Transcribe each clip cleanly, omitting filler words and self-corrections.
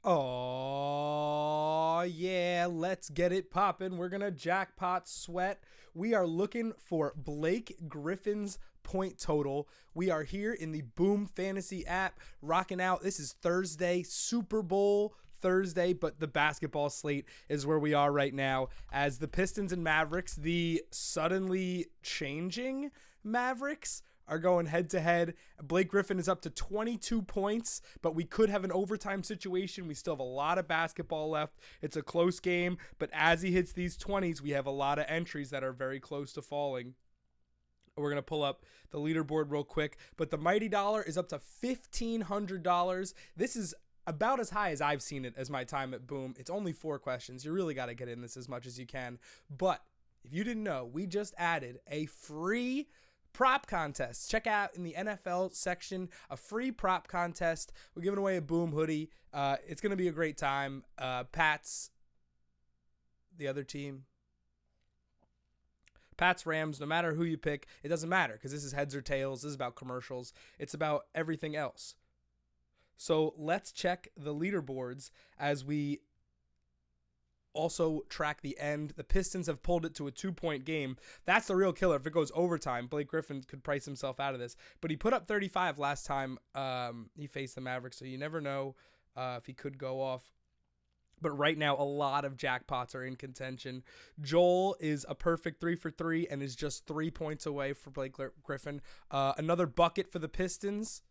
Oh, yeah, let's get it poppin'. We're going to jackpot sweat. We are looking for Blake Griffin's point total. We are here in the Boom Fantasy app, rocking out. This is Thursday, Super Bowl Thursday, but the basketball slate is where we are right now as the Pistons and Mavericks, the suddenly changing Mavericks, are going head to head. Blake Griffin is up to 22 points, but we could have an overtime situation. We still have a lot of basketball left. It's a close game, but as he hits these 20s, we have a lot of entries that are very close to falling. We're going to pull up the leaderboard real quick, but the mighty dollar is up to $1,500. This is about as high as I've seen it as my time at Boom. It's only 4 questions. You really got to get in this as much as you can. But if you didn't know, we just added a free prop contest. Check out in the NFL section a free prop contest. We're giving away a Boom hoodie. It's going to be a great time. Pats, the other team. Pats, Rams, no matter who you pick, it doesn't matter because this is heads or tails. This is about commercials. It's about everything else. So let's check the leaderboards as we also track the end. The Pistons have pulled it to a 2-point game. That's the real killer. If it goes overtime, Blake Griffin could price himself out of this. But he put up 35 last time he faced the Mavericks, so you never know if he could go off. But right now, a lot of jackpots are in contention. Joel is a perfect 3 for 3 and is just 3 points away for Blake Griffin. Another bucket for the Pistons.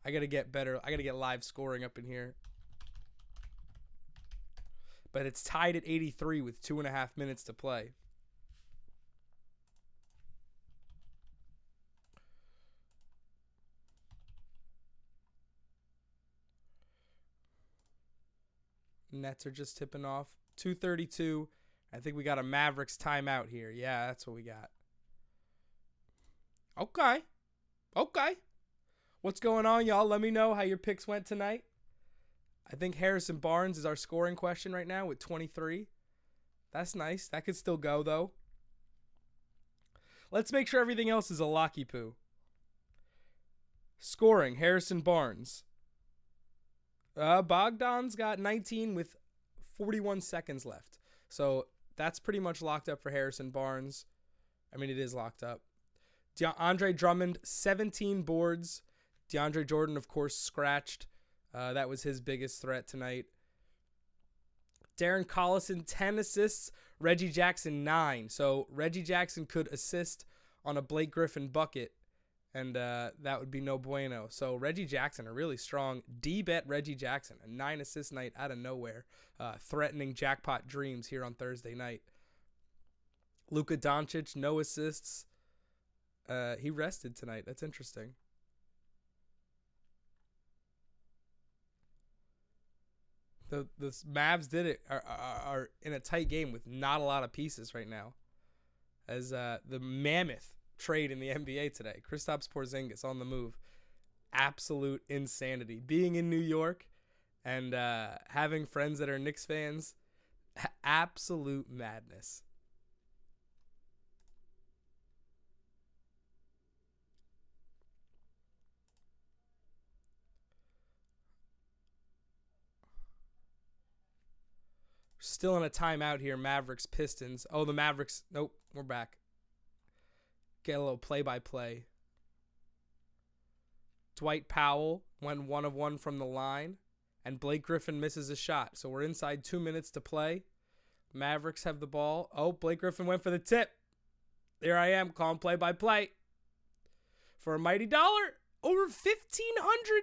I got to get better. I got to get live scoring up in here. But it's tied at 83 with 2.5 minutes to play. Nets are just tipping off. 2:32. I think we got a Mavericks timeout here. Yeah, that's what we got. Okay. What's going on, y'all? Let me know how your picks went tonight. I think Harrison Barnes is our scoring question right now with 23. That's nice. That could still go, though. Let's make sure everything else is a locky poo. Scoring, Harrison Barnes. Bogdan's got 19 with 41 seconds left. So that's pretty much locked up for Harrison Barnes. I mean, it is locked up. Andre Drummond, 17 boards. DeAndre Jordan, of course, scratched. That was his biggest threat tonight. Darren Collison, 10 assists. Reggie Jackson, 9. So Reggie Jackson could assist on a Blake Griffin bucket, and that would be no bueno. So Reggie Jackson, a really strong D-bet Reggie Jackson, a 9-assist night out of nowhere, threatening jackpot dreams here on Thursday night. Luka Doncic, no assists. He rested tonight. That's interesting. The Mavs did it are in a tight game with not a lot of pieces right now, as the mammoth trade in the NBA today. Kristaps Porzingis on the move, absolute insanity. Being in New York and having friends that are Knicks fans, absolute madness. Still in a timeout here. Mavericks, Pistons. Oh, the Mavericks. Nope, we're back. Get a little play-by-play. Dwight Powell went 1 of 1 from the line, and Blake Griffin misses a shot. So we're inside 2 minutes to play. Mavericks have the ball. Oh, Blake Griffin went for the tip. There I am, calling play-by-play. For a mighty dollar, over 1,500.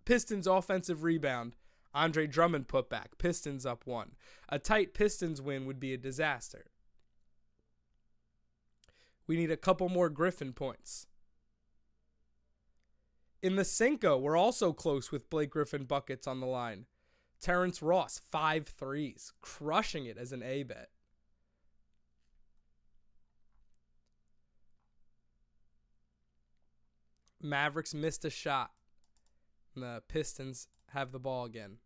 Pistons offensive rebound. Andre Drummond put back. Pistons up 1. A tight Pistons win would be a disaster. We need a couple more Griffin points. In the Cinco, we're also close with Blake Griffin buckets on the line. Terrence Ross, 5 threes, crushing it as an A-bet. Mavericks missed a shot. The Pistons have the ball again.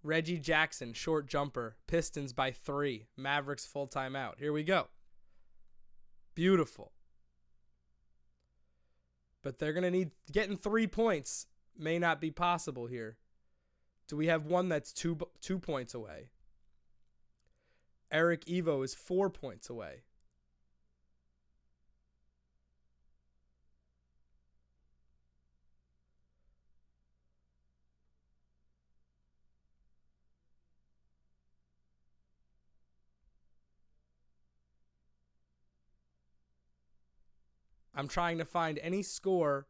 Reggie Jackson, short jumper. Pistons by 3. Mavericks full timeout. Here we go. Beautiful. But they're going to need getting 3 points may not be possible here. Do we have one that's 2 points away? Eric Evo is 4 points away. I'm trying to find any score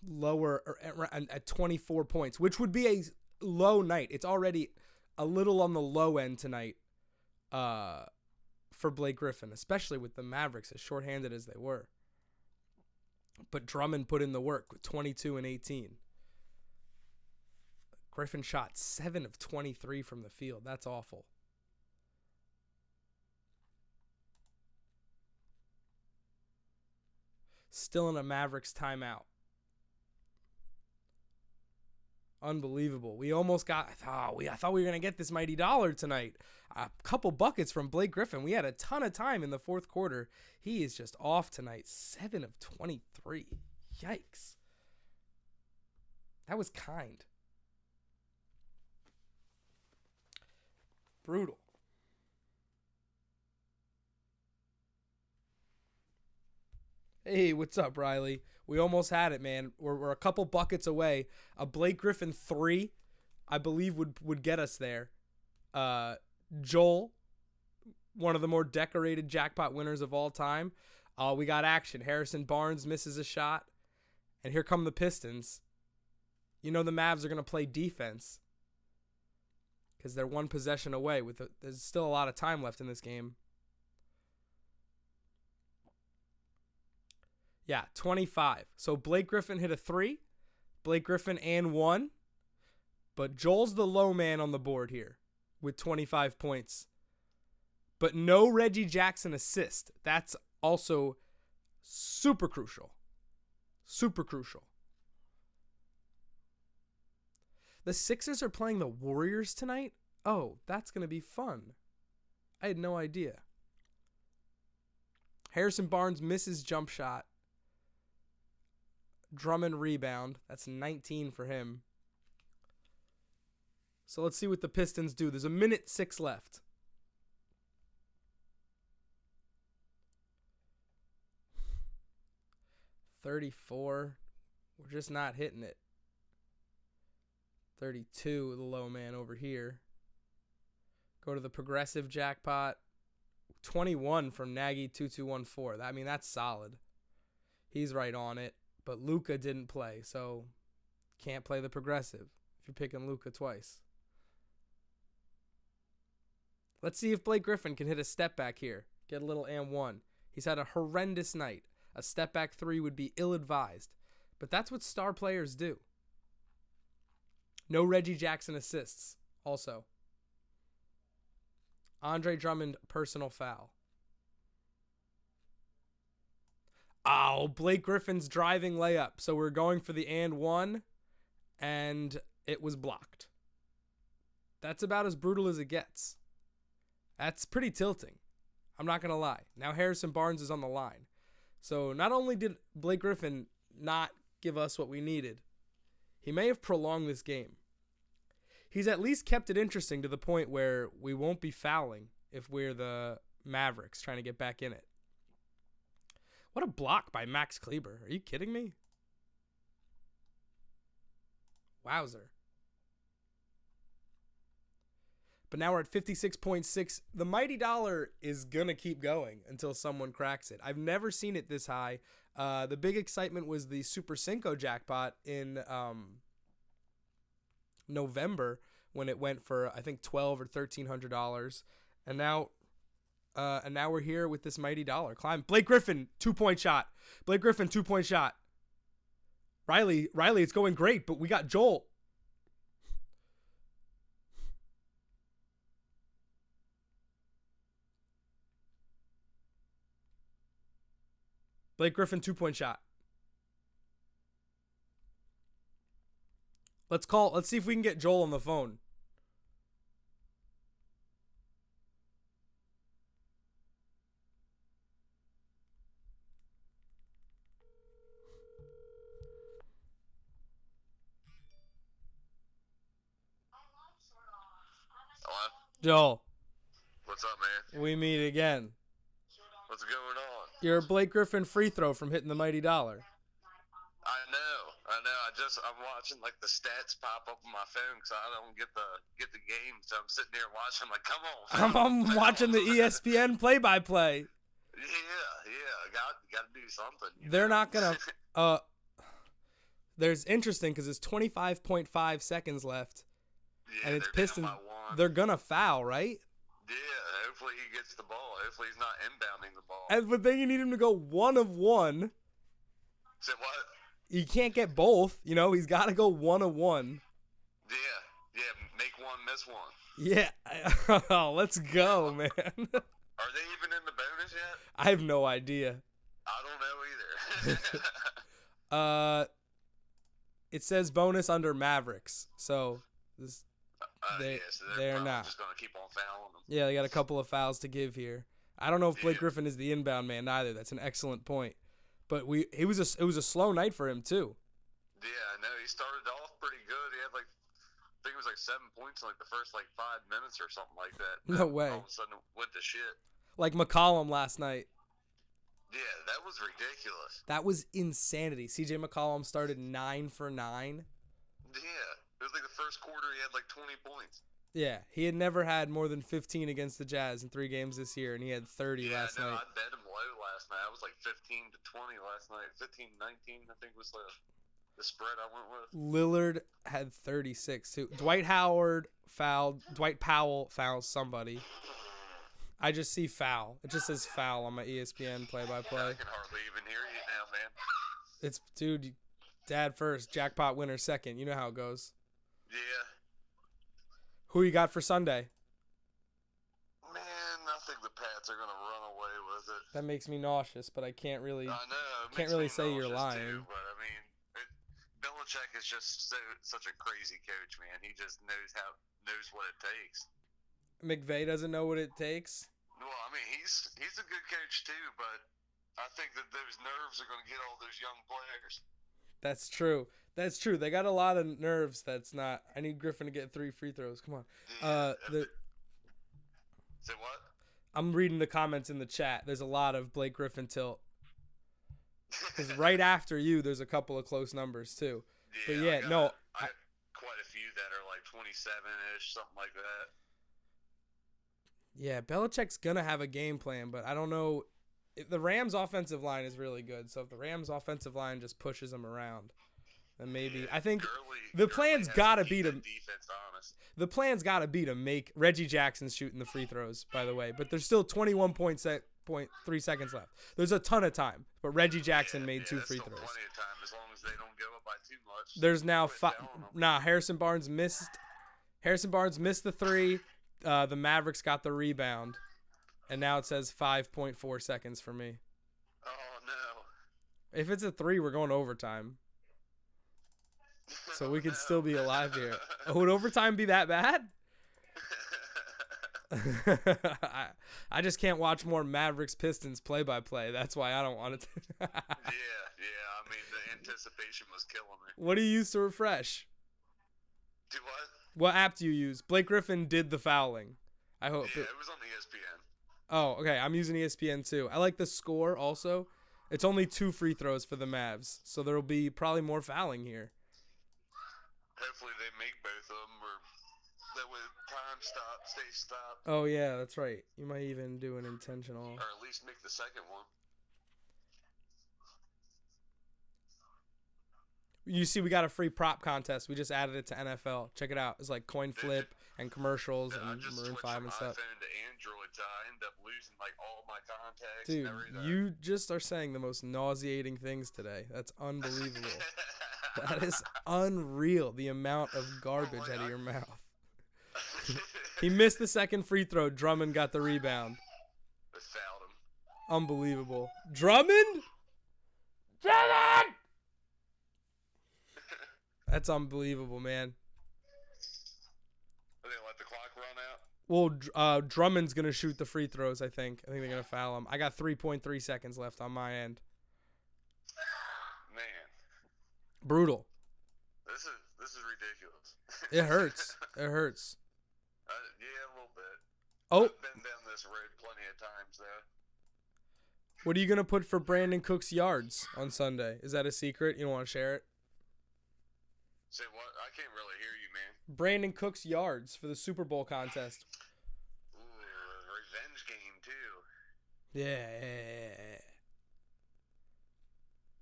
lower or at 24 points, which would be a low night. It's already a little on the low end tonight for Blake Griffin, especially with the Mavericks as shorthanded as they were. But Drummond put in the work with 22 and 18. Griffin shot 7 of 23 from the field. That's awful. Still in a Mavericks timeout. Unbelievable. We almost got, I thought we were going to get this mighty dollar tonight. A couple buckets from Blake Griffin. We had a ton of time in the fourth quarter. He is just off tonight. 7 of 23. Yikes. That was kind. Brutal. Hey, what's up, Riley? We almost had it, man. We're a couple buckets away. A Blake Griffin 3, I believe, would get us there. Joel, one of the more decorated jackpot winners of all time. We got action. Harrison Barnes misses a shot. And here come the Pistons. You know the Mavs are going to play defense because they're one possession away. There's still a lot of time left in this game. Yeah, 25. So Blake Griffin hit a 3. Blake Griffin and 1. But Joel's the low man on the board here with 25 points. But no Reggie Jackson assist. That's also super crucial. Super crucial. The Sixers are playing the Warriors tonight? Oh, that's going to be fun. I had no idea. Harrison Barnes misses jump shot. Drummond rebound. That's 19 for him. So let's see what the Pistons do. There's a minute 6 left. $34. We're just not hitting it. 32, the low man over here. Go to the progressive jackpot. 21 from Nagy 2214. I mean, that's solid. He's right on it. But Luka didn't play, so can't play the progressive if you're picking Luka twice. Let's see if Blake Griffin can hit a step back here. Get a little and 1. He's had a horrendous night. A step back 3 would be ill-advised. But that's what star players do. No Reggie Jackson assists also. Andre Drummond, personal foul. Oh, Blake Griffin's driving layup. So we're going for the and 1, and it was blocked. That's about as brutal as it gets. That's pretty tilting. I'm not going to lie. Now Harrison Barnes is on the line. So not only did Blake Griffin not give us what we needed, he may have prolonged this game. He's at least kept it interesting to the point where we won't be fouling if we're the Mavericks trying to get back in it. What a block by Max Kleber. Are you kidding me? Wowzer. But now we're at 56.6. The mighty dollar is going to keep going until someone cracks it. I've never seen it this high. The big excitement was the Super Cinco jackpot in November when it went for, I think, $1,200 or $1,300. And now we're here with this mighty dollar climb. Blake Griffin, 2-point shot. Blake Griffin, 2-point shot. Riley, it's going great, but we got Joel. Blake Griffin, 2-point shot. Let's see if we can get Joel on the phone. Joel, What's up, man? we meet again. What's going on? You're a Blake Griffin free throw from hitting the mighty dollar. I know. I'm watching like the stats pop up on my phone because I don't get the game. So I'm sitting there watching. I'm like, come on. I'm watching the ESPN play-by-play. Yeah. Got to do something. They're not gonna. There's interesting because it's 25.5 seconds left, Yeah, and it's they're down Pistons. by one. They're gonna foul, right? Yeah, hopefully he gets the ball. Hopefully he's not inbounding the ball. But then you need him to go 1 of 1. Say what? He can't get both. You know, he's got to go 1 of 1. Yeah, make one, miss one. Yeah. Let's go, man. Are they even in the bonus yet? I have no idea. I don't know either. It says bonus under Mavericks, so this. Yeah, so they're They're not. just gonna keep on fouling them. Yeah, they got a couple of fouls to give here. I don't know if Blake Griffin is the inbound man either. That's an excellent point. But it was a slow night for him too. Yeah, I know. He started off pretty good. He had I think it was 7 points in the first 5 minutes or something like that. No way. All of a sudden it went to shit. Like McCollum last night. Yeah, that was ridiculous. That was insanity. CJ McCollum started 9 for 9. Yeah, it was the first quarter he had 20 points. Yeah, he had never had more than 15 against the Jazz in 3 games this year, and he had 30 last night. I bet him low last night. I was 15 to 20 last night. 15-19, I think was the spread I went with. Lillard had 36 too. Dwight Powell fouls somebody. I just see foul. It just says foul on my ESPN play-by-play. I can hardly even hear you now, man. It's, dude, dad first, jackpot winner second. You know how it goes. Yeah. Who you got for Sunday? Man, I think the Pats are going to run away with it. That makes me nauseous, but I can't really. I know. Can't really say you're lying. Too, but I mean, Belichick is just such a crazy coach, man. He just knows what it takes. McVay doesn't know what it takes. Well, I mean, he's a good coach too, but I think that those nerves are going to get all those young players. That's true. That's true. They got a lot of nerves. That's not. I need Griffin to get 3 free throws. Come on. Say what? I'm reading the comments in the chat. There's a lot of Blake Griffin tilt. Because right after you, there's a couple of close numbers too. But yeah, I no. have quite a few that are 27-ish, something like that. Yeah, Belichick's going to have a game plan, but I don't know. The Rams' offensive line is really good, so if the Rams' offensive line just pushes them around, then maybe. Yeah, I think the plan's got to be to. Defense, honest. The plan's got to be to make Reggie Jackson's shooting the free throws, by the way, but there's still 21.3 seconds left. There's a ton of time, but Reggie Jackson made 2 free throws. Plenty of time as long as they don't go up by too much. There's now 5. Harrison Barnes missed. Harrison Barnes missed the 3. The Mavericks got the rebound, and now it says 5.4 seconds for me. Oh no! If it's a 3, we're going to overtime. So we could still be alive here. Would overtime be that bad? I just can't watch more Mavericks Pistons play-by-play. That's why I don't want it. Yeah. I mean, the anticipation was killing me. What do you use to refresh? Do what? What app do you use? Blake Griffin did the fouling. I hope. Yeah, it was on ESPN. Oh, okay. I'm using ESPN too. I like the score also. It's only 2 free throws for the Mavs, so there will be probably more fouling here. Hopefully they make both of them, or that way time stay stop. Oh yeah, that's right. You might even do an intentional. Or at least make the second one. You see, we got a free prop contest. We just added it to NFL. Check it out. It's like coin flip and commercials and Maroon 5 and stuff. iPhone to Android, so I end up losing all my contacts. Dude, and everything. you just are saying the most nauseating things today. That's unbelievable. That is unreal, the amount of garbage out of your mouth. He missed the second free throw. Drummond got the rebound. They fouled him. Unbelievable. Drummond? Drummond! That's unbelievable, man. Are they gonna let the clock run out? Well, Drummond's going to shoot the free throws, I think. I think they're going to foul him. I got 3.3 seconds left on my end. Man. Brutal. This is ridiculous. It hurts. It hurts. Yeah, a little bit. Oh, I've been down this road plenty of times, though. what are you gonna put for Brandon Cook's yards on Sunday? Is that a secret? You don't want to share it? Say what? I can't really hear you, man. Brandon Cook's yards for the Super Bowl contest. Ooh, revenge game too. Yeah.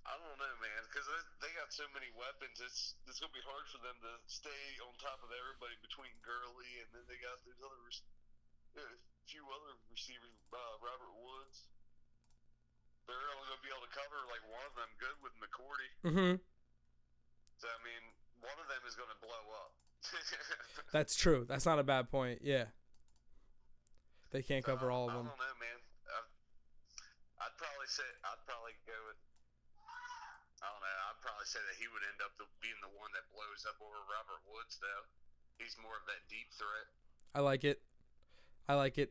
I don't know, man, because they got so many weapons. It's gonna be hard for them to stay on top of everybody between Gurley and then they got these other a few other receivers, Robert Woods. They're only gonna be able to cover like one of them good with McCourty. Mm-hmm. So I mean, one of them is gonna blow up. That's true. That's not a bad point. Yeah. They can't cover all of them. I don't know, man. I'd probably go with. I don't know. I'd probably say that he would end up being the one that blows up over Robert Woods, though. He's more of that deep threat. I like it.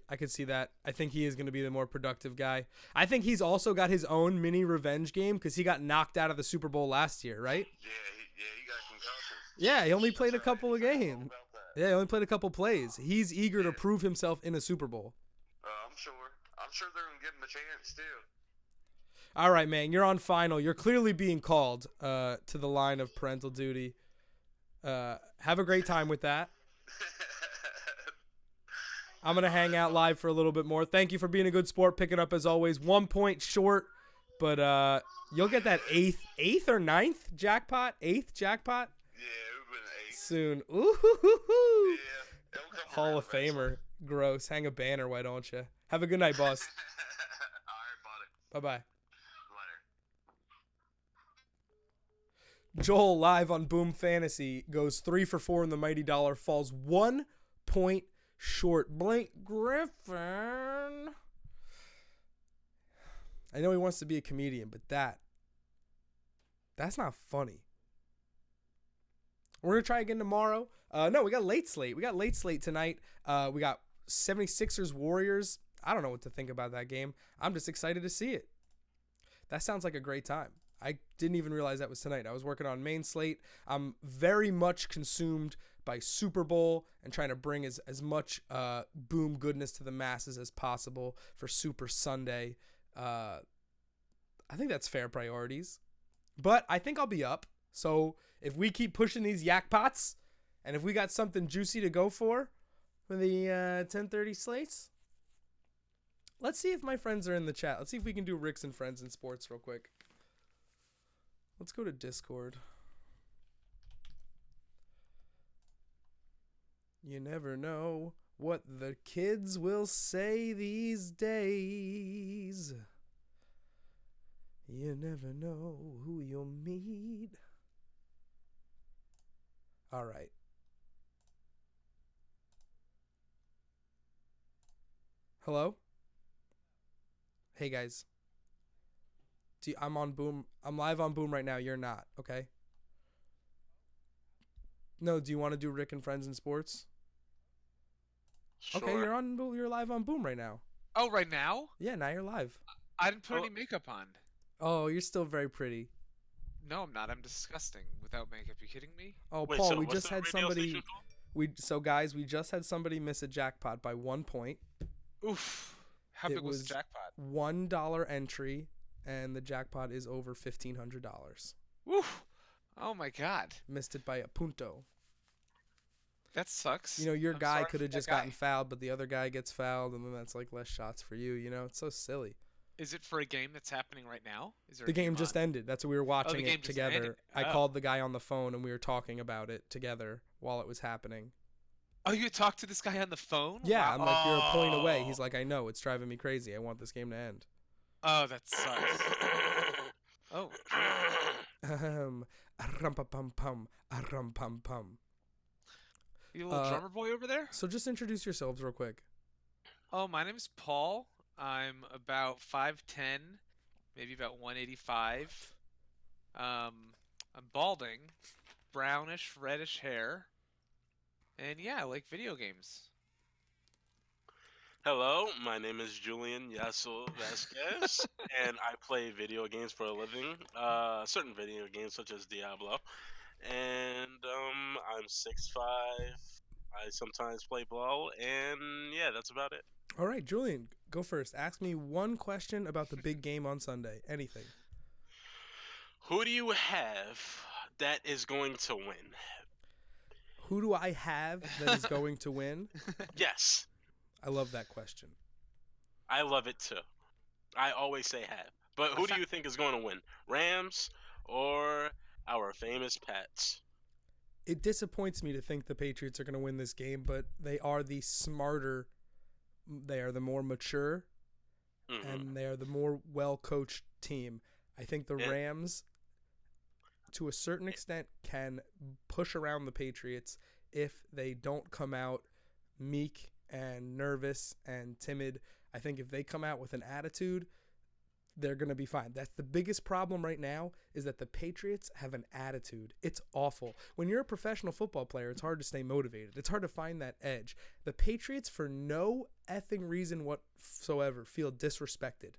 I could see that. I think he is going to be the more productive guy. I think he's also got his own mini revenge game because he got knocked out of the Super Bowl last year, right? Yeah, he got concussion. Yeah, he only played a couple of games. Yeah, he only played a couple plays. He's eager to prove himself in a Super Bowl. I'm sure. I'm sure they're going to give him a chance, too. All right, man. You're on final. You're clearly being called to the line of parental duty. Have a great time with that. I'm going to hang out live for a little bit more. Thank you for being a good sport, picking up as always. 1 point short, but you'll get that eighth or ninth jackpot? Eighth jackpot? Yeah, it would have been eighth. Soon. Ooh. Yeah. Hall of Famer. Gross. Hang a banner, why don't you? Have a good night, boss. All right, buddy. Bye-bye. Later. Joel, live on Boom Fantasy, goes 3 for 4 in the Mighty Dollar, falls 1 point short. Blake Griffin. I know he wants to be a comedian, but that's not funny. We're going to try again tomorrow. No, we got late slate. We got late slate tonight. We got 76ers Warriors. I don't know what to think about that game. I'm just excited to see it. That sounds like a great time. I didn't even realize that was tonight. I was working on main slate. I'm very much consumed by Super Bowl and trying to bring as much boom goodness to the masses as possible for Super Sunday. I think that's fair priorities. But I think I'll be up. So if we keep pushing these yak pots and if we got something juicy to go for the 10:30 slates, let's see if my friends are in the chat. Let's see if we can do Rick's and Friends in Sports real quick. Let's go to Discord. You never know what the kids will say these days. You never know who you'll meet. All right. Hello? Hey, guys. I'm on Boom. I'm live on Boom right now. You're not, okay? No, do you want to do Rick and Friends in Sports? Sure. Okay, you're live on Boom right now. Oh, right now? Yeah, now you're live. I didn't put any makeup on. Oh, you're still very pretty. No, I'm not. I'm disgusting without makeup. You kidding me? Oh, Wait, Paul, so we what's just the had radio somebody. station called? We just had somebody miss a jackpot by 1 point. Oof. How It big was was the jackpot? $1 entry, and the jackpot is over $1,500. Oof. Oh my God. Missed it by a punto. That sucks. You know, your I'm guy sorry could for have that just guy. gotten fouled, but the other guy gets fouled, and then that's like less shots for you. You know, it's so silly. Is it for a game that's happening right now? Is there The a game just on? ended. That's what we were watching game it just together. ended. I Oh. called the guy on the phone, and we were talking about it together while it was happening. Oh, you talked to this guy on the phone? Yeah, Wow. I'm like, you're a point away. He's like, I know, it's driving me crazy. I want this game to end. Oh, that sucks. Oh. Rum-pa-pum-pum, rum-pum-pum. You a little drummer boy over there? So just introduce yourselves real quick. Oh, my name's Paul. I'm about 5'10", maybe about 185. I'm balding, brownish, reddish hair. And yeah, I like video games. Hello, my name is Julian Yasso Vasquez, and I play video games for a living. Certain video games such as Diablo, and I'm 6'5", I sometimes play ball, and yeah, that's about it. All right, Julian, go first. Ask me one question about the big game on Sunday. Anything. Who do you have that is going to win? Who do I have that is going to win? Yes, I love that question. I love it too. I always say have. But who do you think is going to win? Rams or our famous Pats? It disappoints me to think the Patriots are going to win this game, but they are the smarter, they are the more mature, and they are the more well-coached team. I think the Rams, to a certain extent, can push around the Patriots if they don't come out meek and nervous and timid. I think if they come out with an attitude, they're going to be fine. That's the biggest problem right now, is that the Patriots have an attitude. It's awful. When you're a professional football player, it's hard to stay motivated. It's hard to find that edge. The Patriots, for no effing reason whatsoever, feel disrespected.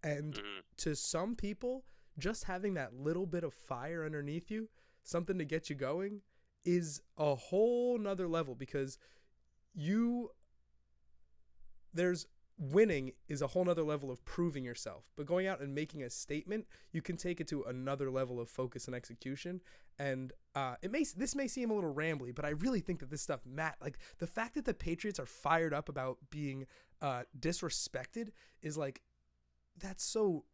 And to some people, just having that little bit of fire underneath you, something to get you going, is a whole nother level, because winning is a whole nother level of proving yourself. But going out and making a statement, you can take it to another level of focus and execution. And this may seem a little rambly, but I really think that this stuff, like the fact that the Patriots are fired up about being disrespected is like, that's so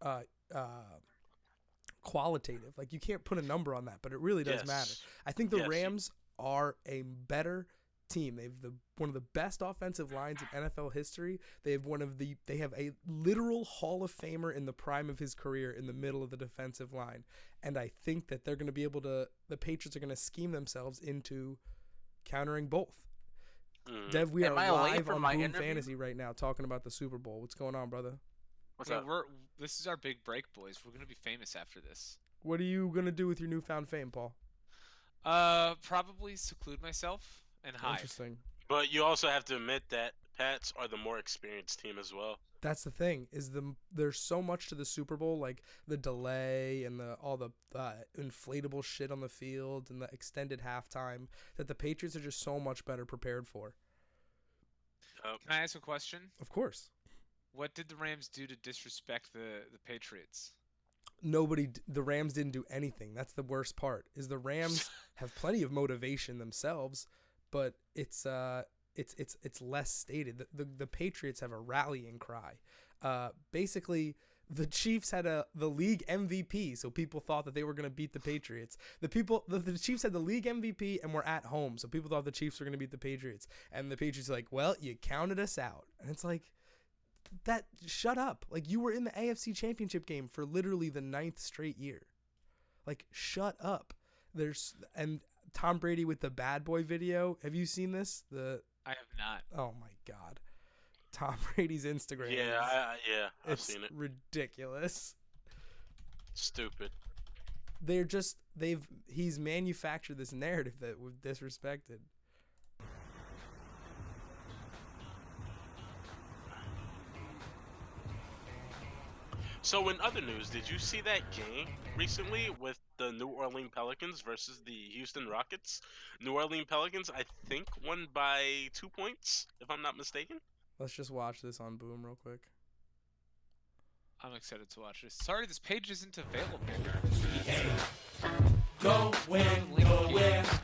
qualitative. Like, you can't put a number on that, but it really does matter. I think the Rams are a better team. They have one of the best offensive lines in NFL history. They have a literal Hall of Famer in the prime of his career in the middle of the defensive line. And I think that they're going to be able to, the Patriots are going to scheme themselves into countering both. Dev, we are live on Boom Fantasy right now talking about the Super Bowl. What's going on, brother? What's up? This is our big break, boys. We're going to be famous after this. What are you going to do with your newfound fame, Paul? Probably seclude myself and hide. Interesting. But you also have to admit that Pats are the more experienced team as well. That's the thing, is there's so much to the Super Bowl, like the delay and all the inflatable shit on the field and the extended halftime, that the Patriots are just so much better prepared for. Can I ask a question? Of course. What did the Rams do to disrespect the Patriots? The Rams didn't do anything. That's the worst part, is the Rams have plenty of motivation themselves, but it's less stated. The Patriots have a rallying cry. Basically, the Chiefs had the league MVP, so people thought that they were going to beat the Patriots. The Chiefs had the league MVP and were at home, so people thought the Chiefs were going to beat the Patriots. And the Patriots are like, well, you counted us out. And it's like, shut up. Like, you were in the AFC Championship game for literally the 9th straight year. Like, shut up. And Tom Brady with the bad boy video. Have you seen this? I have not. Oh my God. Tom Brady's Instagram. I've seen it. Ridiculous. Stupid. He's manufactured this narrative that we've disrespected. So in other news, did you see that game recently with the New Orleans Pelicans versus the Houston Rockets? New Orleans Pelicans, I think, won by 2 points, if I'm not mistaken. Let's just watch this on Boom real quick. I'm excited to watch this. Sorry, this page isn't available. Go win.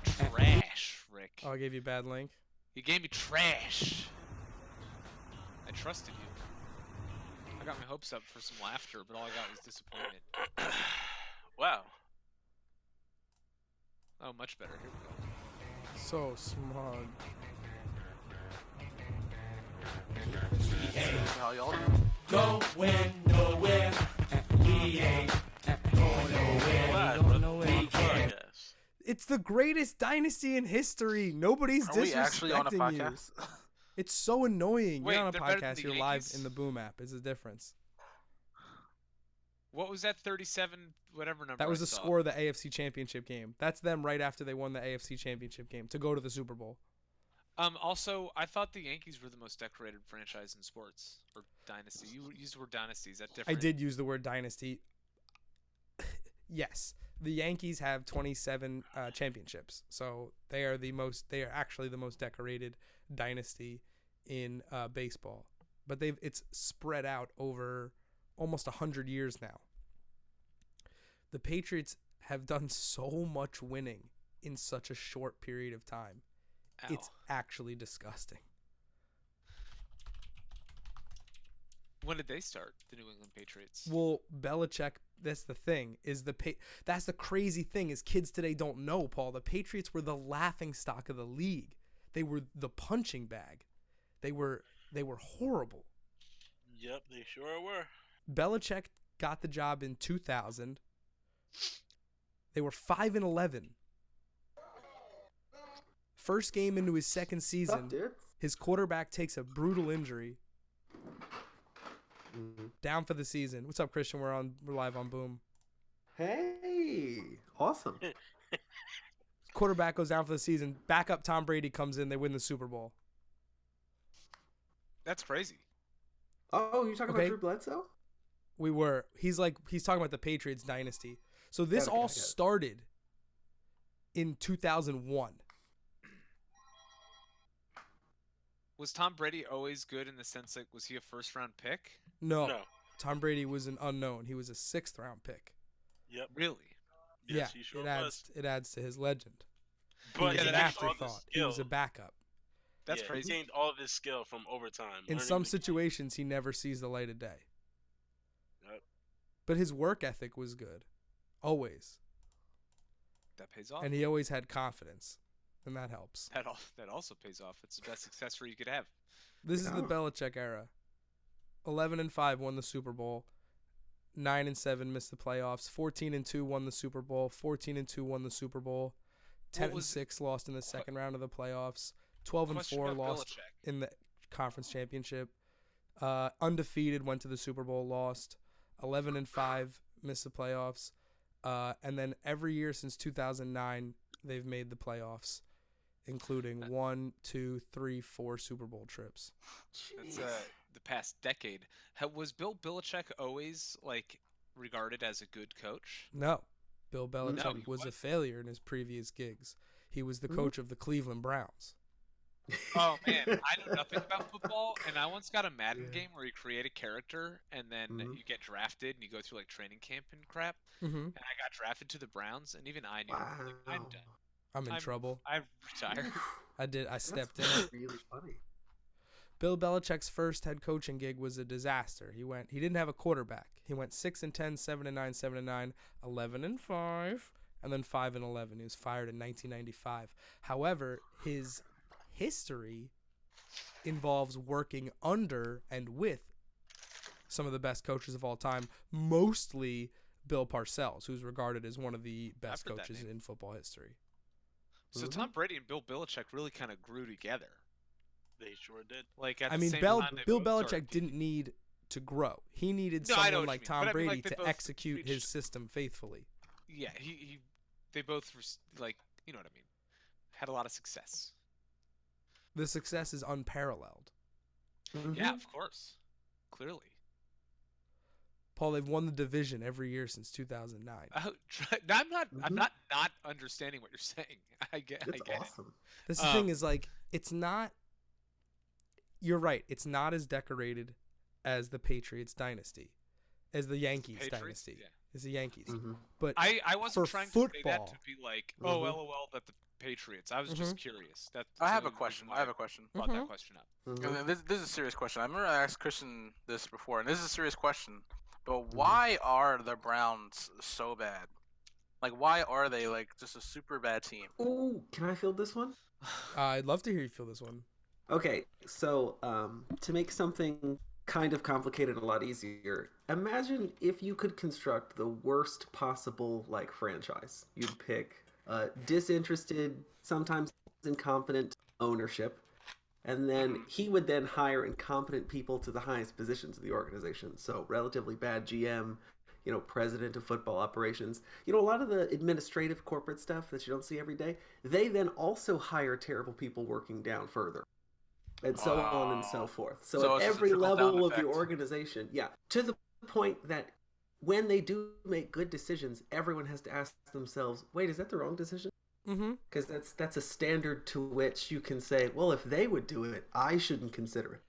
Trash, Rick. Oh, I gave you a bad link. You gave me trash. I trusted you. I got my hopes up for some laughter, but all I got was disappointment. Wow. Oh, much better. Here we go. So smug. Go win, no win. We ain't going nowhere. It's the greatest dynasty in history. Nobody's Are we actually on a disrespecting you. podcast? It's so annoying. Wait, you're on a they're better than podcast. the You're live Yankees? in the Boom app. It's a difference. What was that 37 whatever number? That was I the saw? score of the AFC Championship game. That's them right after they won the AFC Championship game to go to the Super Bowl. Also, I thought the Yankees were the most decorated franchise in sports or dynasty. You used the word dynasty. Is that different? I did use the word dynasty. Yes, The Yankees have 27 championships, so they are actually the most decorated dynasty in baseball. But it's spread out over almost 100 years now. The Patriots have done so much winning in such a short period of time. Ow. It's actually disgusting. When did they start, the New England Patriots? Well, Belichick, that's the thing, that's the crazy thing is kids today don't know, Paul. The Patriots were the laughing stock of the league. They were the punching bag. They were horrible. Yep, they sure were. Belichick got the job in 2000. They were 5-11. First game into his second season, What's up, dude? his quarterback takes a brutal injury. Down for the season. What's up, Christian? We're live on Boom. Hey, awesome. Quarterback goes down for the season. Backup Tom Brady comes in. They win the Super Bowl. That's crazy. Oh, you're talking Okay. about Drew Bledsoe? He's talking about the Patriots dynasty. So this Got it, all got it. started in 2001. Was Tom Brady always good in the sense like was he a first round pick? No, No. Tom Brady was an unknown. He was a 6th round pick. Yep. Really? Yes, yeah, he sure it was. adds to his legend. But He was yeah, an he that's gained all this afterthought. He was a skill. backup. That's Yeah, crazy. He gained all of his skill from overtime. In learning some the game. situations, he never sees the light of day. Yep. But his work ethic was good, always, That pays off. and he always had confidence, and that helps. That also pays off. It's the best accessory you could have. This is the Yeah. Belichick era. 11-5 won the Super Bowl. 9-7 missed the playoffs. 14-2 won the Super Bowl. 14-2 won the Super Bowl. 10-6 lost in the second round of the playoffs. 12-4 Question about lost Belichick. in the conference championship. Undefeated went to the Super Bowl, lost. 11-5 missed the playoffs. And then every year since 2009, they've made the playoffs, including 1, 2, 3, 4 Super Bowl trips. That's Jeez. the past decade. Was Bill Belichick always like regarded as a good coach? No, Bill Belichick No, he was a wasn't. failure in his previous gigs. He was the Mhm. coach of the Cleveland Browns. Oh man, I know nothing about football, and I once got a Madden Yeah. game where you create a character and then Mhm. you get drafted and you go through like training camp and crap. Mm-hmm. And I got drafted to the Browns, and even I knew like, I'm Wow. done. I'm in I'm- trouble. I've retired. I stepped in. That's really funny. Bill Belichick's first head coaching gig was a disaster. He didn't have a quarterback. He went 6-10, 7-9, 7-9, 11-5, and then 5-11. He was fired in 1995. However, his history involves working under and with some of the best coaches of all time, mostly Bill Parcells, who's regarded as one of the best heard that coaches name. in football history. So Tom Brady and Bill Belichick really kind of grew together. They sure did. Like at I the mean, same Bill time, they Bill both started Belichick didn't need to grow. He needed No, I know someone what like you mean, Tom but I mean, Brady like, they to both execute his reached- system faithfully. Yeah, they both like you know what I mean. Had a lot of success. The success is unparalleled. Yeah, of course. Clearly. Paul, they've won the division every year since 2009. I'm not understanding what you're saying. I get It's it. awesome. This the thing is like it's not. You're right. It's not as decorated as the Patriots dynasty, as the Yankees Patriots? dynasty. Yeah. It's the Yankees. Mhm. But I wasn't for trying to say that football- to be like, oh, Mhm. lol, that the Patriots. I was just curious. That's I have the a only question. reason I have why a question. brought that Mhm. question up. Mhm. And this is a serious question. I remember I asked Christian this before, and this is a serious question. But Mm-hmm. why are the Browns so bad? Like, why are they like just a super bad team? Ooh, can I field this one? I'd love to hear you feel this one. Okay, so to make something kind of complicated a lot easier, imagine if you could construct the worst possible like franchise. You'd pick disinterested, sometimes incompetent ownership, and then he would then hire incompetent people to the highest positions of the organization. So relatively bad GM, president of football operations. A lot of the administrative corporate stuff that you don't see every day, they then also hire terrible people working down further. And so on and so forth. So, So at it's just a every trickle-down level of your effect. organization, yeah, to the point that when they do make good decisions, everyone has to ask themselves, wait, is that the wrong decision? Mm-hmm. Because that's a standard to which you can say, well, if they would do it, I shouldn't consider it.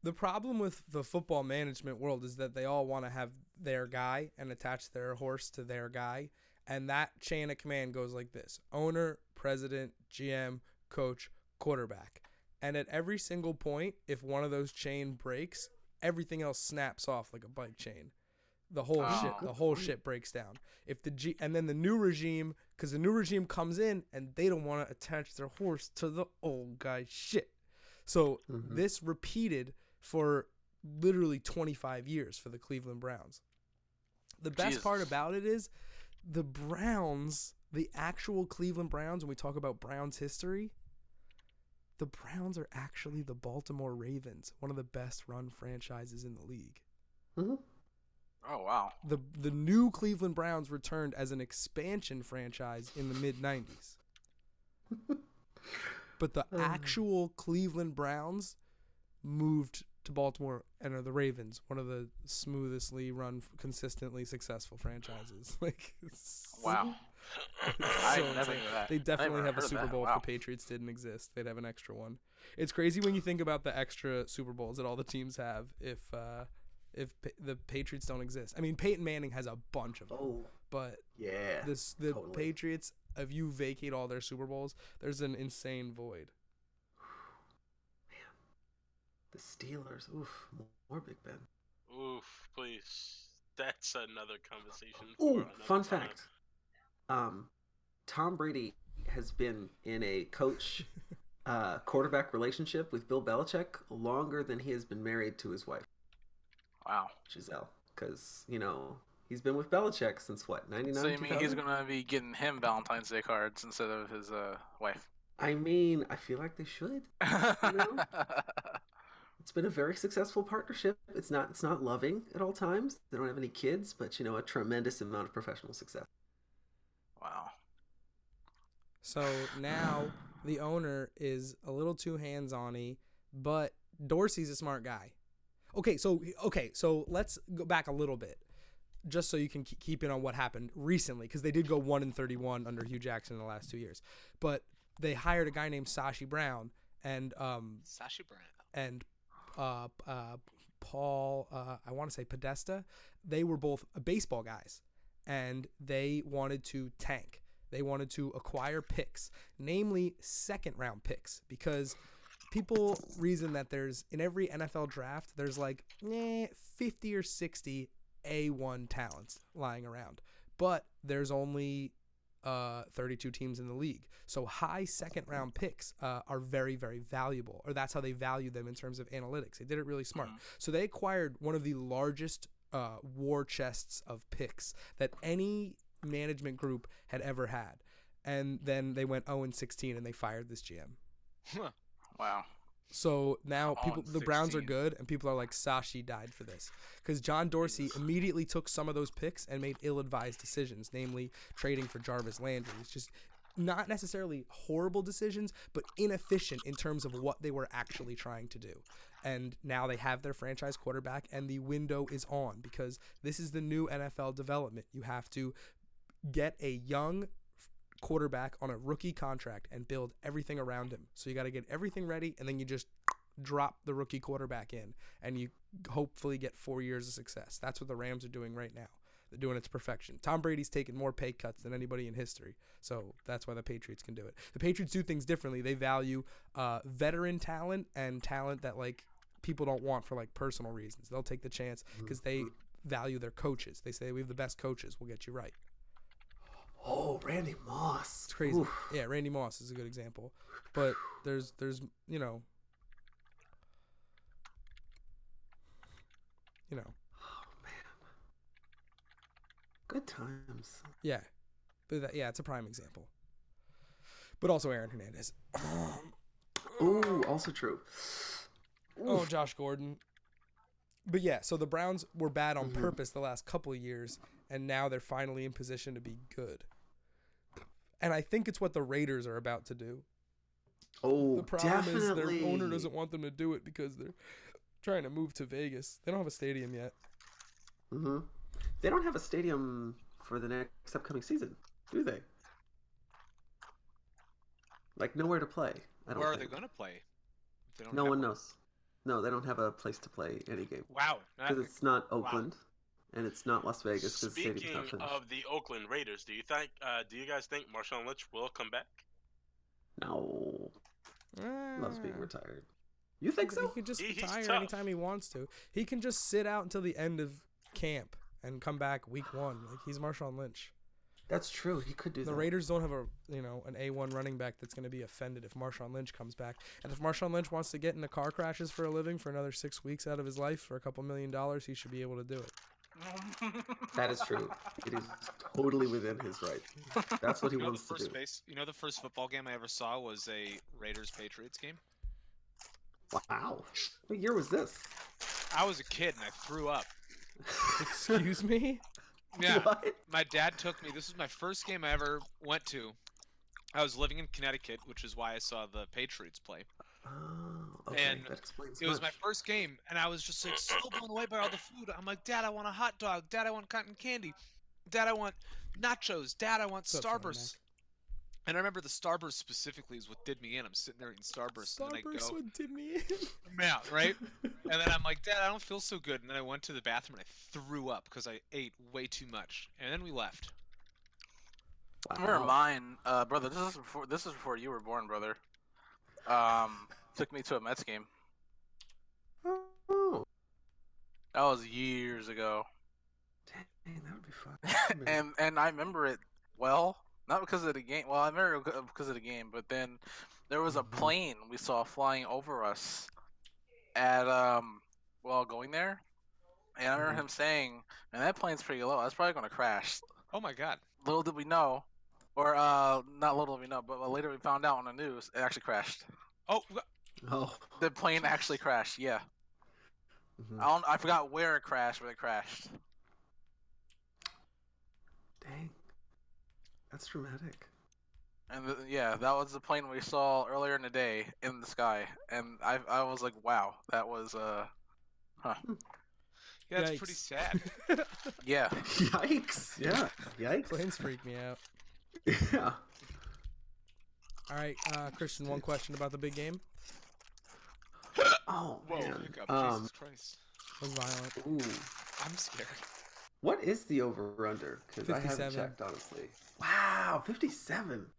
The problem with the football management world is that they all want to have their guy and attach their horse to their guy. And that chain of command goes like this: owner, president, GM, coach, quarterback. And at every single point, if one of those chain breaks, everything else snaps off like a bike chain. The whole shit breaks down. If and then the new regime, because the new regime comes in and they don't want to attach their horse to the old guy's shit. So this repeated for literally 25 years for the Cleveland Browns. The best part about it is the Browns, the actual Cleveland Browns, when we talk about Browns history, the Browns are actually the Baltimore Ravens, one of the best run franchises in the league. Mm-hmm. Oh, wow. The new Cleveland Browns returned as an expansion franchise in the mid-90s. But the actual Cleveland Browns moved to Baltimore and are the Ravens, one of the smoothestly run, consistently successful franchises. Wow. I never knew that. They definitely have a heard Super that. Bowl Wow. if the Patriots didn't exist. They'd have an extra one. It's crazy when you think about the extra Super Bowls that all the teams have if the Patriots don't exist. I mean, Peyton Manning has a bunch of them. Oh, But yeah. the totally. Patriots, if you vacate all their Super Bowls, there's an insane void. The Steelers. Oof. More Big Ben. Oof, please. That's another conversation. Ooh, for another fun time. fact. Tom Brady has been in a coach quarterback relationship with Bill Belichick longer than he has been married to his wife, Wow. Giselle. Because, he's been with Belichick since what, 99? So you mean he's 2000? going to be getting him Valentine's Day cards instead of his wife? I mean, I feel like they should. know? It's been a very successful partnership. It's not loving at all times. They don't have any kids, but a tremendous amount of professional success. Wow. So now the owner is a little too hands-on-y, but Dorsey's a smart guy. Okay, so let's go back a little bit, just so you can keep in on what happened recently, because they did go 1-31 under Hugh Jackson in the last 2 years. But they hired a guy named Sashi Brown and Sashi Brown. and Paul, I want to say Podesta. They were both baseball guys, and they wanted to tank. They wanted to acquire picks, namely second-round picks, because people reason that there's, in every NFL draft, there's like 50 or 60 A1 talents lying around, but there's only 32 teams in the league. So high second-round picks are very, very valuable, or that's how they value them in terms of analytics. They did it really smart. So they acquired one of the largest war chests of picks that any management group had ever had. And then they went 0-16 and they fired this GM. Wow. So now the Browns are 0-16. good, and people are like, Sashi died for this. Because John Dorsey immediately took some of those picks and made ill-advised decisions, namely trading for Jarvis Landry. It's just not necessarily horrible decisions, but inefficient in terms of what they were actually trying to do. And now they have their franchise quarterback, and the window is on, because this is the new NFL development. You have to get a young quarterback on a rookie contract and build everything around him. So you got to get everything ready, and then you just drop the rookie quarterback in, and you hopefully get 4 years of success. That's what the Rams are doing right now. They're doing it to perfection. Tom Brady's taken more pay cuts than anybody in history, so that's why the Patriots can do it. The Patriots do things differently. They value veteran talent and talent that people don't want for personal reasons. They'll take the chance because they value their coaches. They say, we have the best coaches. We'll get you right. Oh, Randy Moss. It's crazy. Oof. Yeah, Randy Moss is a good example. But there's Oh, man. Good times. Yeah. But it's a prime example. But also Aaron Hernandez. Ooh, also true. Oh, Josh Gordon. But yeah, so the Browns were bad on purpose the last couple of years, and now they're finally in position to be good. And I think it's what the Raiders are about to do. Oh, The problem definitely. is their owner doesn't want them to do it because they're trying to move to Vegas. They don't have a stadium yet. They don't have a stadium for the next upcoming season, do they? Like nowhere to play. I don't Where are they think. gonna play? If they don't No have one knows. No, they don't have a place to play any game Wow. because it's not Oakland and it's not Las Vegas because the stadium's Speaking not finished. of the Oakland Raiders, do you guys think Marshawn Lynch will come back? No, loves being Ah. retired. You think He so? can just He's retire tough. anytime he wants to. He can just sit out until the end of camp and come back week 1. Like he's Marshawn Lynch. That's true. He could do The that. Raiders don't have an A1 running back that's going to be offended if Marshawn Lynch comes back. And if Marshawn Lynch wants to get into car crashes for a living for another 6 weeks out of his life for a couple $1 million, he should be able to do it. That is true. It is totally within his right. That's what he You know, wants to do. the first football game I ever saw was a Raiders Patriots game. Wow. What year was this? I was a kid and I threw up. Excuse me? Yeah. What? My dad took me. This was my first game I ever went to. I was living in Connecticut, which is why I saw the Patriots play. Oh, okay. And that explains It was my much. first game, and I was just like so blown away by all the food. I'm like, Dad, I want a hot dog. Dad, I want cotton candy. Dad, I want nachos. Dad, I want What's up, John Starburst. And I remember the Starburst specifically is what did me in. I'm sitting there eating Starburst, and then I Starburst go, would dip me in. yeah, right? And then I'm like, Dad, I don't feel so good. And then I went to the bathroom and I threw up because I ate way too much. And then we left. I remember mine, brother. This is before you were born, brother. Took me to a Mets game. Oh, That was years ago, dang, that would be fun. and I remember it well. Not because of the game. Well, I remember it because of the game, but then there was a Mhm. plane we saw flying over us at while going there, and I remember Mhm. him saying, "Man, that plane's pretty low. That's probably gonna crash." Oh my God. Little did we know, or not little did we know, but later we found out on the news it actually crashed. Oh, Oh. The plane actually crashed. Yeah, Mhm. I forgot where it crashed, but it crashed. Dang. That's dramatic. And yeah, that was the plane we saw earlier in the day in the sky, and I was like, wow, that was yeah, it's pretty Yikes. sad. yeah. Yikes. Yeah. Yikes. Planes freak me out. Yeah. All right, Christian, one question about the big game. Oh, Whoa, man. hiccup. Jesus Christ. Was violent. Ooh. I'm scared. What is the over/under? Because I haven't 57. checked, honestly. Wow, 57.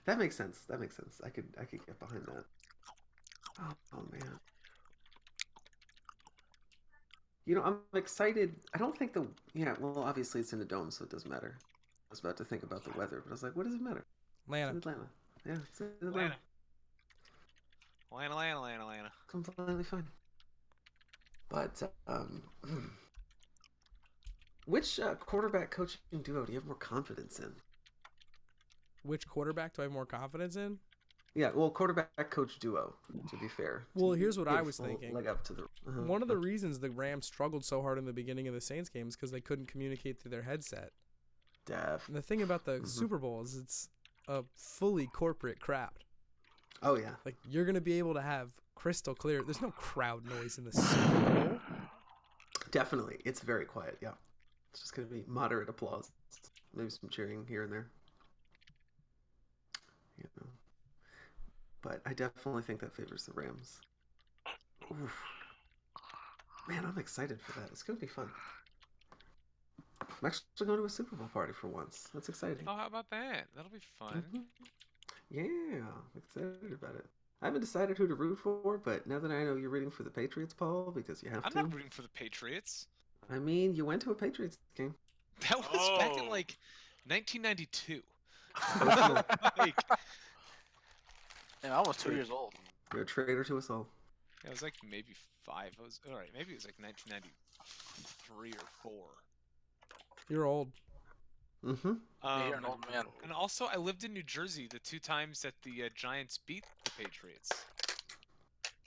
That makes sense. That makes sense. I could get behind that. Oh man. You know, I'm excited. I don't think well, obviously it's in the dome, so it doesn't matter. I was about to think about the weather, but I was like, what does it matter? It's in Atlanta. Atlanta. Yeah, it's in Atlanta. Atlanta. Completely fine. But which quarterback coaching duo do you have more confidence in? Which quarterback do I have more confidence in? Yeah, well, quarterback coach duo, to be fair. Well, To here's what give I was full thinking. Leg up to the. One of the reasons the Rams struggled so hard in the beginning of the Saints game is because they couldn't communicate through their headset. Def. And the thing about the Mhm. Super Bowl is it's a fully corporate crowd. Oh yeah. Like you're gonna be able to have crystal clear. There's no crowd noise in the Super Bowl. Definitely, it's very quiet. Yeah, it's just gonna be moderate applause, maybe some cheering here and there. You know, but I definitely think that favors the Rams. Oof. Man, I'm excited for that. It's gonna be fun. I'm actually going to a Super Bowl party for once. That's exciting. Oh, how about that? That'll be fun. Mhm. Yeah, I'm excited about it. I haven't decided who to root for, but now that I know you're rooting for the Patriots, Paul, because you have I'm to. not rooting for the Patriots. I mean, you went to a Patriots game. That was back in Oh. like 1992. Personal. Like, Yeah, I was 2 years old. You're a traitor to us all. it was like maybe 5. I was all right. Maybe it was like 1993 or 4. You're old. Mm-hmm. Yeah, you're an old man. And also, I lived in New Jersey the 2 times that the Giants beat the Patriots.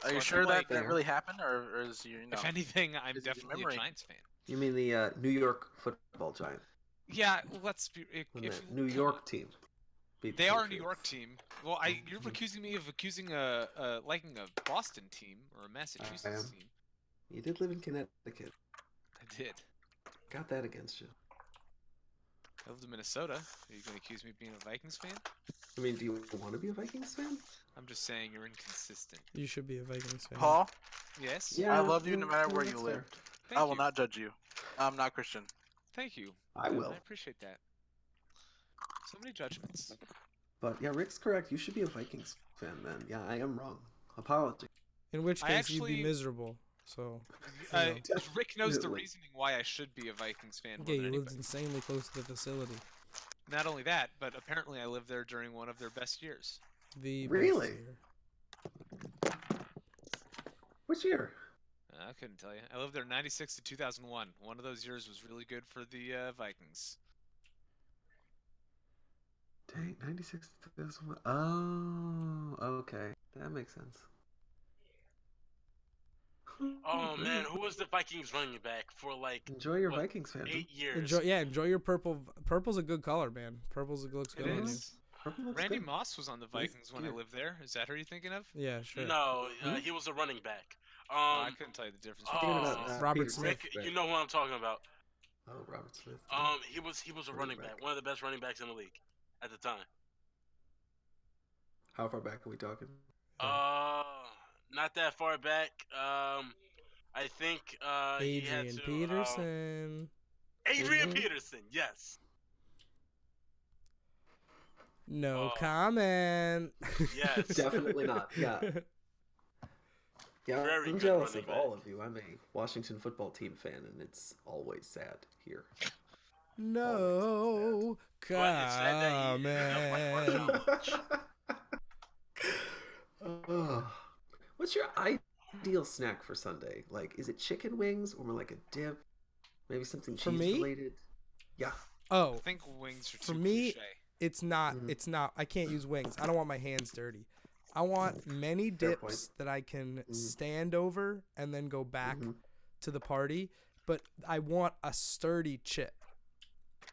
Are you I sure feel that like- that really happened, or is you know? If anything, I'm Is it your definitely a memory? Giants fan. You mean the New York football giant? Yeah, let's be. When If the you New come- York team. beat the They are a New Patriots. York team. Well, you're Mhm. accusing me of accusing liking a Boston team or a Massachusetts am. team. You did live in Connecticut. I did. got that against you. I lived in Minnesota. Are you going to accuse me of being a Vikings fan? I mean, do you want to be a Vikings fan? I'm just saying you're inconsistent. You should be a Vikings fan. Paul, Yes? Yeah, I love you no matter where that's you fair. lived. Thank I will you. not judge you. I'm not Christian. Thank you. I will. I appreciate that. So many judgments. But yeah, Rick's correct. You should be a Vikings fan, man. Yeah, I am wrong. Apology. In which I case, you'd actually- be miserable. So, Uh, you know. Rick knows the Definitely. reasoning why I should be a Vikings fan more Yeah, than you lived anybody. insanely close to the facility. Not only that, but apparently I lived there during one of their best years. The best Really? year. Which year? I couldn't tell you. I lived there 96 to 2001. One of those years was really good for the Vikings. Dang, 96 to 2001. Oh, okay. That makes sense. Oh man, who was the Vikings running back for like Enjoy your what, Vikings fan. 8 years? Enjoy your purple. Purple's a good color, man. Looks It good on you. is. Purple looks Randy good. Moss was on the Vikings when I good. lived there. Is that who you're thinking of? Yeah, sure. No, Hmm? he was a running back. Oh, I couldn't tell you the difference. oh, between Thinking those about things. Robert Peter Smith. Smith, Rick, you right? know who I'm talking about. Oh, Robert Smith. He was a Running running back. back, one of the best running backs in the league at the time. How far back are we talking? Not that far back. I think he had Adrian to, Peterson. Adrian Mhm. Peterson, yes. No Oh. comment. Yes. Definitely not. Yeah. Yeah, Very I'm good jealous running of all back. of you. I'm a Washington football team fan, and it's always sad here. No But it's sad that you ended up like comment. Ugh. What's your ideal snack for Sunday? Like, is it chicken wings or more like a dip? Maybe something For cheese me? related? Yeah. Oh, I think wings are For too me, cliche. it's not. Mhm. It's not. I can't use wings. I don't want my hands dirty. I want many Fair dips point. that I can Mhm. stand over and then go back Mhm. to the party. But I want a sturdy chip.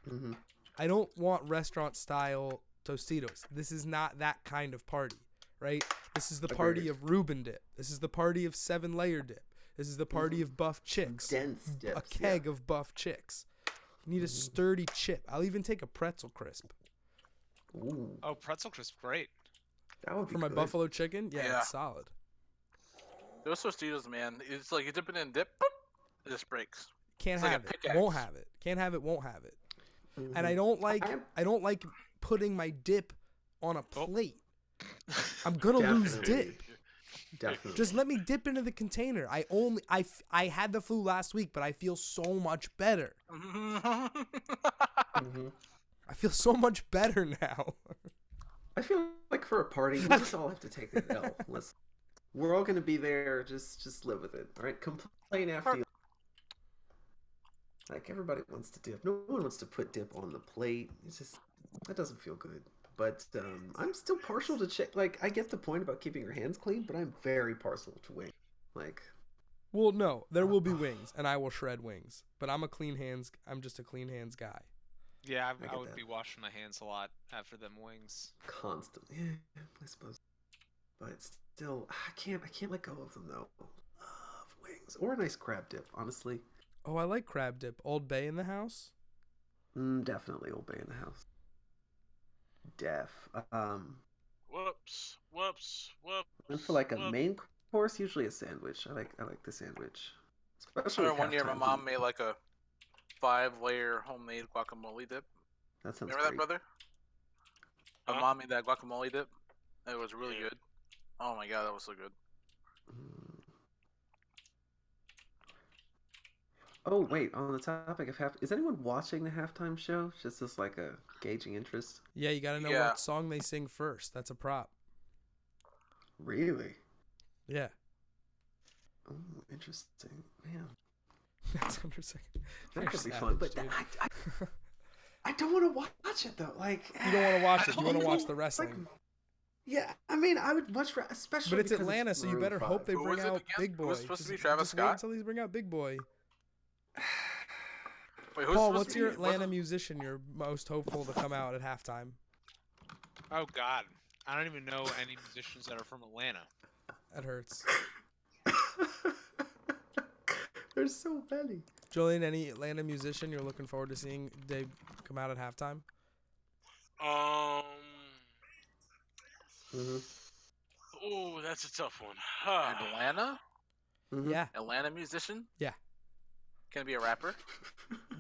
Mm-hmm. I don't want restaurant style Tostitos. This is not that kind of party, right? This is the party Agreed. of Reuben dip. This is the party of 7-layer dip. This is the party of buff chicks. Dense A dips. keg of buff chicks. You need a sturdy chip. I'll even take a pretzel crisp. Ooh, Oh, pretzel crisp, great. that would be For my good. buffalo chicken, yeah, Yeah. it's solid. Those Tostitos, man, it's like you dip it in dip, boop, it just breaks. Can't It's like a have it. pickaxe. Won't have it. Can't have it. Won't have it. Mhm. And I don't like. I'm- I don't like putting my dip on a Oh. plate. I'm gonna lose Definitely. dip. Definitely. Just let me dip into the container. I had the flu last week, but I feel so much better. Mhm. I feel so much better now. I feel like for a party, we just all have to take an L. Listen, we're all gonna be there. Just live with it. All right. Complain after you. Like everybody wants to dip. No one wants to put dip on the plate. It's just that doesn't feel good. But I'm still partial to check. Like I get the point about keeping your hands clean, but I'm very partial to wings. Like Well, no, there will be wings, and I will shred wings. But I'm just a clean hands guy. Yeah, I I get would that. be washing my hands a lot after them wings. constantly. Yeah, I suppose. But still, I can't let go of them though. Love wings or a nice crab dip. Honestly, Oh, I like crab dip. Old Bay in the house. definitely Old Bay in the house. Def. Whoops. And for like a whoops. main course, usually a sandwich. I like the sandwich. I Especially remember with one year my halftime mom heat. made like a 5-layer homemade guacamole dip. That sounds Remember that, great. brother? My Huh? mom made that guacamole dip. It was really Yeah. good. Oh my god, that was so good. Mm. Oh wait, on the topic of is anyone watching the halftime show? Just as like a gauging interest. Yeah, you gotta know Yeah. what song they sing first. That's a prop. Really? Yeah, Oh, interesting. Man, that's under second. that You're could be savage, fun. But dude. I don't want to watch it though. Like You don't want to watch it. I You want to don't watch know, the it's like- wrestling. yeah, I mean, I would much rather, especially. But it's because Atlanta, so you Maroon better hope 5. they Who bring was it out again? Big Who Boy. was supposed to be Just- Travis just wait Scott? until they bring out Big Boy. Wait, who's Paul, supposed what's to your be- Atlanta wasn't- musician you're most hopeful to come out at halftime? Oh God, I don't even know any musicians that are from Atlanta. That hurts. There's so many. Julian, any Atlanta musician you're looking forward to seeing they come out at halftime? Oh, that's a tough one. Atlanta? Mhm. Yeah, Atlanta musician? Yeah. Can it be a rapper?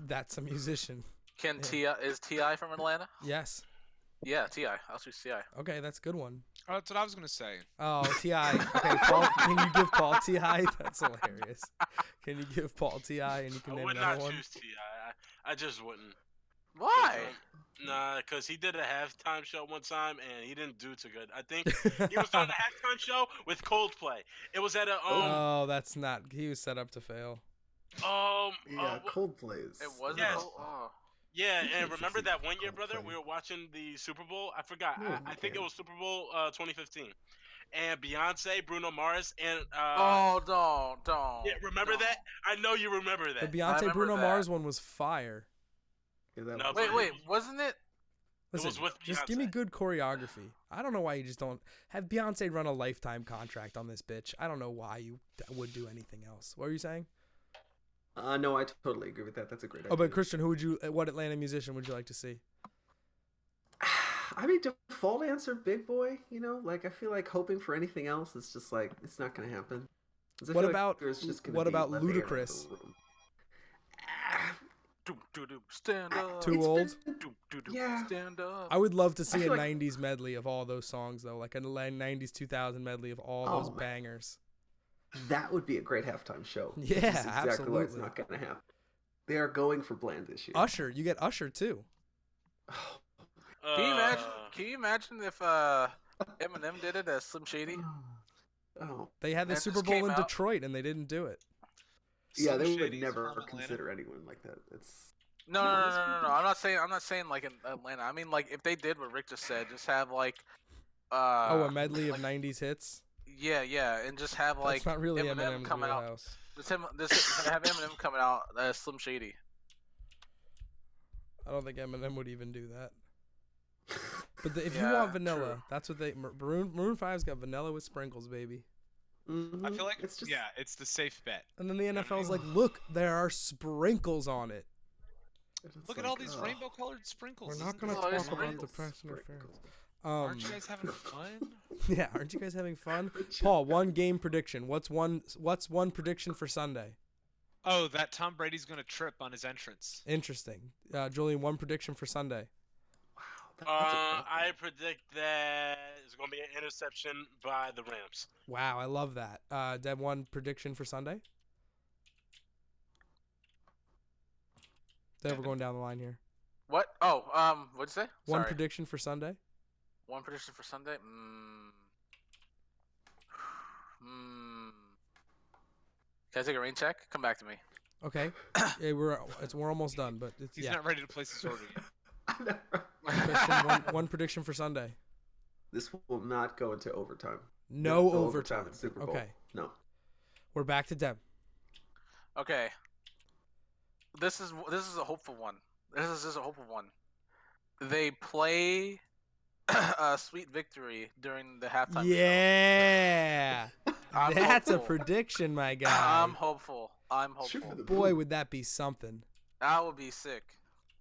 that's a musician. Can Yeah. Is Ti from Atlanta? Yes. Yeah, Ti. I'll choose Ti. Okay, that's a good one. Oh, that's what I was gonna say. Oh, T.I. Okay, Paul, can you give Paul T.I.? That's hilarious. Can you give Paul T.I. and you can I name would another not one? choose Ti. I just wouldn't. Why? Nah, because he did a halftime show one time and he didn't do too good. I think he was on a halftime show with Coldplay. It was at a Oh, that's not. He was set up to fail. Yeah, Coldplay's. It wasn't. Yes. Oh. Yeah, and It's remember just that one year, brother? Coldplay. We were watching the Super Bowl. I forgot. No, I think it okay. was Super Bowl 2015, and Beyonce, Bruno Mars, and Don't. yeah, remember that? I know you remember The that. Beyonce remember Bruno that. Mars one was fire. Yeah, that No, was- but- Wait, wasn't it? Listen, was with just give me Beyonce. good choreography. I don't know why you just don't have Beyonce run a lifetime contract on this bitch. I don't know why you would do anything else. What were you saying? No, I totally agree with that. That's a great idea. Oh, but Christian, what Atlanta musician would you like to see? I mean, default answer, Big Boy. You know, like I feel like hoping for anything else is just like it's not gonna happen. 'Cause I What feel like about- there's just gonna what be about left air in the Ludacris? room. Stand up. Too It's old? been- Yeah. Stand up. I would love to see a feel like- 90s medley of all those songs, though, like a 90s 2000 medley of all Oh, those man. bangers. That would be a great halftime show. Yeah, Which is exactly why it's absolutely. not gonna happen. They are going for bland this year. Usher, you get Usher too. Can you imagine? Can you imagine if Eminem did it as Slim Shady? Oh, They had the And it Super just Bowl came in out. Detroit and they didn't do it. yeah, Slim they would Shady's never from Atlanta. consider anyone like that. It's No, No, no, no, it's no, no, from no. I'm not saying like in Atlanta. I mean like if they did what Rick just said, just have like Oh, a medley of like- 90s hits. yeah, and just have like That's not really Eminem Eminem's come out. wheelhouse. Just have Eminem coming out as Slim Shady. I don't think Eminem would even do that. But if you Yeah, want vanilla, true. that's what they Maroon 5's got vanilla with sprinkles, baby. Mhm. I feel like it's just yeah, it's the safe bet. And then the NFL's like, look, there are sprinkles on it. it's Look at like, all these ugh. rainbow-colored sprinkles. We're not Isn't gonna this Oh, talk it's about sprinkles. the press Sprinkles. interference. Aren't you guys having fun? Yeah, aren't you guys having fun? Paul, one game prediction. What's one prediction for Sunday? Oh, that Tom Brady's gonna trip on his entrance. Interesting. Julian, one prediction for Sunday. Wow, that's a tough I one. predict that it's going to be an interception by the Rams. Wow, I love that. Deb, one prediction for Sunday? Deb, we're going down the line here. What? Oh, what'd you say? One Sorry. prediction for Sunday? One prediction for Sunday. Can I take a rain check? Come back to me. Okay. Yeah, we're almost done, but it's He's yeah. not ready to place his order yet. Christian, one prediction for Sunday. This will not go into overtime. No No overtime. at Super Bowl. Okay. No. We're back to Deb. Okay. This is a hopeful one. This is a hopeful one. They play Sweet Victory during the halftime. Yeah. I'm That's a hopeful. prediction, my guy. I'm hopeful. I'm Shoot hopeful. for the Boy, moon. would that be something. That would be sick.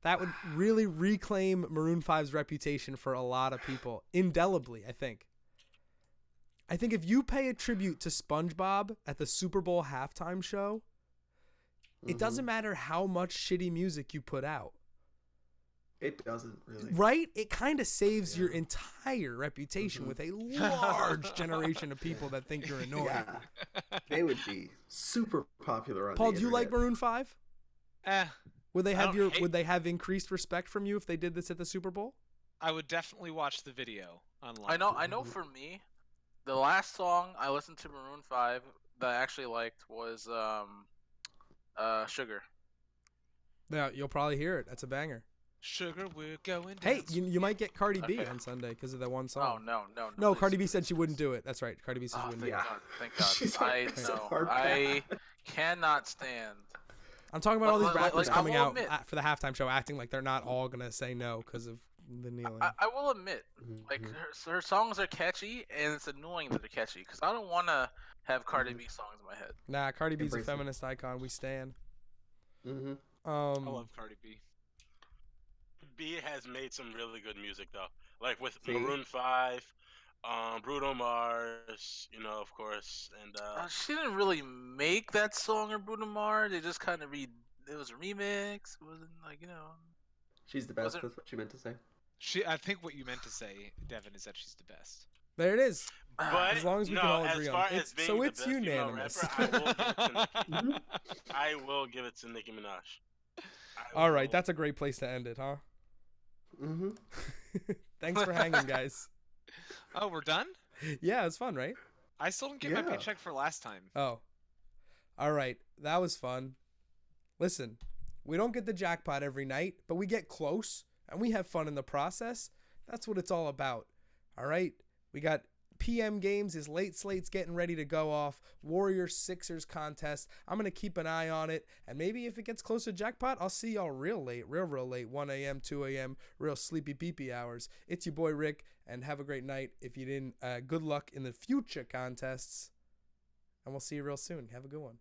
That would really reclaim Maroon 5's reputation for a lot of people. Indelibly, I think. I think if you pay a tribute to SpongeBob at the Super Bowl halftime show, it doesn't matter how much shitty music you put out. It doesn't really. Right? It kind of saves your entire reputation with a large generation of people that think you're annoying. Yeah. They would be super popular on Paul, the do you like internet. Maroon 5? Would they I have don't your hate- would they have increased respect from you if they did this at the Super Bowl? I would definitely watch the video online. I know for me, the last song I listened to Maroon 5 that I actually liked was Sugar. Yeah, you'll probably hear it. That's a banger. Sugar, we're going. Hey, dancing. you might get Cardi B Okay. on Sunday because of that one Oh song. no. No, please, Cardi B please, said she please. wouldn't do it. That's right. Cardi B said she Oh, wouldn't thank do it. Yeah. God, thank God. She's I like, know. hard I cannot stand. I'm talking about all these Like, rappers I coming will out admit- for the halftime show acting like they're not all gonna say no because of the kneeling. I will admit, like Mhm. her songs are catchy, and it's annoying that they're catchy because I don't want to have Cardi B songs in my head. Nah, Cardi B's a Embrace it. feminist icon. We stand. Mm-hmm. I love Cardi B. B has made some really good music though, like with See? Maroon 5, Bruno Mars, of course, and She didn't really make that song or Bruno Mars. They just kind of It was a remix. It wasn't She's the Was best. it- That's what you meant to say. I think what you meant to say, Devin, is that she's the best. There it is. but As long as we no, can all as agree on far it. as being So the it's best female unanimous. rapper, I will give it to Nicki Minaj. All right, that's a great place to end it, huh? Mm-hmm. Thanks for hanging, guys. Oh, we're done? Yeah, it's fun, right? I still didn't get my Yeah. paycheck for last time. Oh. All right, that was fun. Listen, we don't get the jackpot every night, but we get close and we have fun in the process. That's what it's all about. All right, we got PM games, his late slate's getting ready to go off. Warriors Sixers contest. I'm going to keep an eye on it. And maybe if it gets close to jackpot, I'll see y'all real late, real late, 1 a.m., 2 a.m., real sleepy beepy hours. It's your boy Rick, and have a great night. If you didn't, good luck in the future contests. And we'll see you real soon. Have a good one.